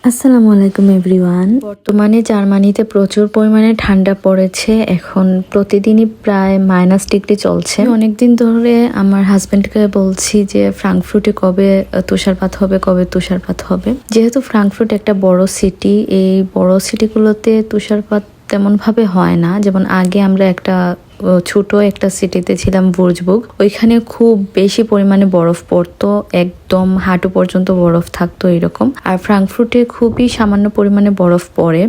আসসালামু আলাইকুম এভরিওয়ান। বর্তমানে জার্মানিতে প্রচুর পরিমাণে ঠান্ডা পড়েছে। এখন প্রতিদিনই প্রায় -ডিগ্রি চলছে। অনেকদিন ধরে আমার হাজবেন্ডকে বলছি যে ফ্রাঙ্কফুটে কবে তুষারপাত হবে, কবে তুষারপাত হবে। যেহেতু ফ্রাঙ্কফুট একটা বড় সিটি, এই বড় সিটিগুলোতে তুষারপাত তেমন ভাবে হয় না। যেমন আগে আমরা একটা ছোট একটা সিটিতে ছিলাম, বুর্জবুগ। ওইখানে খুব বেশি পরিমাণে বরফ পড়তো, একদম হাঁটু পর্যন্ত বরফ থাকতো এরকম। আর ফ্রাঙ্কফুটে খুবই সামান্য পরিমাণে বরফ পড়ে।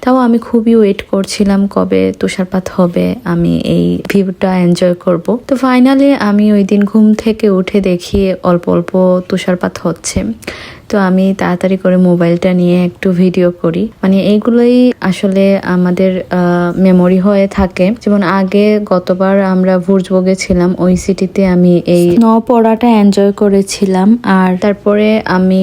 তাও আমি খুবই ওয়েট করছিলাম কবে তুষারপাত হবে, আমি এই ভিউটা এনজয় করব। তো ফাইনালি আমি ওই দিন ঘুম থেকে উঠে দেখি অল্প অল্প তুষারপাত হচ্ছে। তো আমি তাড়াতাড়ি করে মোবাইলটা নিয়ে একটু ভিডিও করি। মানে এইগুলোই আসলে আমাদের মেমোরি হয়ে থাকে। যেমন আগে গতবার আমরা ভুর্জবুগে ছিলাম, ওই সিটিতে আমি এই স্নো পড়াটা এনজয় করেছিলাম। আর তারপরে আমি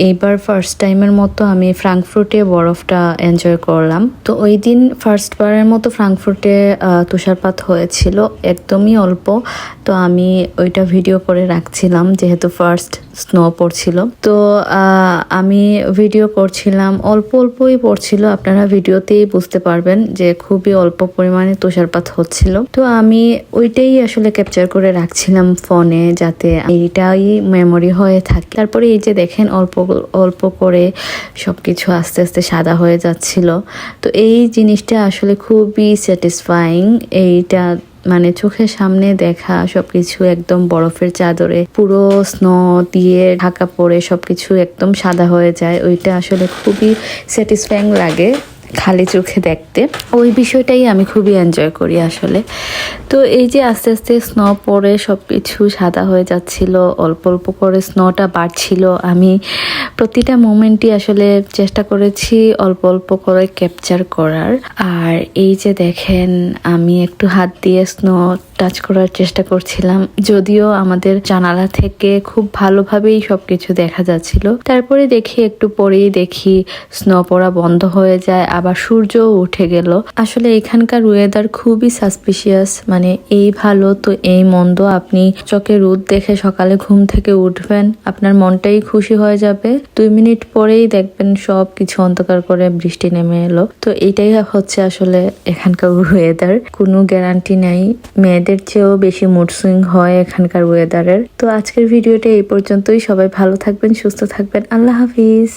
এইবার ফার্স্ট টাইমের মতো আমি ফ্রাঙ্কফুটে বরফটা এনজয় করলাম। তো ওই দিন ফার্স্টবারের মতো ফ্রাঙ্কফুটে তুষারপাত হয়েছিল, একদমই অল্প। তো আমি ওইটা ভিডিও করে রাখছিলাম, যেহেতু ফার্স্ট স্নো পড়ছিল। তো আমি ভিডিও করছিলাম, অল্প অল্পই পড়ছিল। আপনারা ভিডিওতেই বুঝতে পারবেন যে খুবই অল্প পরিমাণে তুষারপাত হচ্ছিল। তো আমি ওইটাই আসলে ক্যাপচার করে রাখছিলাম ফোনে, যাতে এইটাই মেমোরি হয়ে থাকে। তারপরে এই যে দেখেন অল্প অল্প করে সবকিছু আস্তে আস্তে সাদা হয়ে যাচ্ছিল। তো এই জিনিসটা আসলে খুবই স্যাটিসফাইং। এইটা মানে চোখের সামনে দেখা সবকিছু একদম বরফের চাদরে পুরো স্নো দিয়ে ঢাকা পড়ে সবকিছু একদম সাদা হয়ে যায়, ওইটা আসলে খুবই স্যাটিসফাইং লাগে খালি চোখে দেখতে। ওই বিষয়টাই আমি খুবই এনজয় করি আসলে। তো এই যে আস্তে আস্তে স্নো পড়ে সবকিছু সাদা হয়ে যাচ্ছিল, অল্প অল্প করে স্নোটা বাড়ছিল। আমি প্রতিটা মোমেন্টই আসলে চেষ্টা করেছি অল্প অল্প করে ক্যাপচার করার। আর এই যে দেখেন আমি একটু হাত দিয়ে স্নো টাচ করার চেষ্টা করছিলাম, যদিও আমাদের জানালা থেকে খুব ভালোভাবেই সবকিছু দেখা যাচ্ছিল। তারপরে দেখি একটু পরেই দেখি স্নো পড়া বন্ধ হয়ে যায়, আবার সূর্যও উঠে গেল। আসলে এখানকার ওয়েদার খুবই সাসপিশিয়াস, মানে এই ভালো তো এই মন্দ। আপনি চোখে রোদ দেখে সকালে ঘুম থেকে উঠবেন, আপনার মনটাই খুশি হয়ে যাবে। 2 মিনিট পরেই দেখবেন সব কিছু অন্ধকার করে বৃষ্টি নেমে এলো। তো এইটাই হচ্ছে আসলে এখানকার ওয়েদার, কোনো গ্যারান্টি নাই। মেয়েদের চেয়েও বেশি মুড সুইং হয় এখানকার ওয়েদারের। তো আজকের ভিডিওটা এই পর্যন্তই। সবাই ভালো থাকবেন, সুস্থ থাকবেন। আল্লাহ হাফিজ।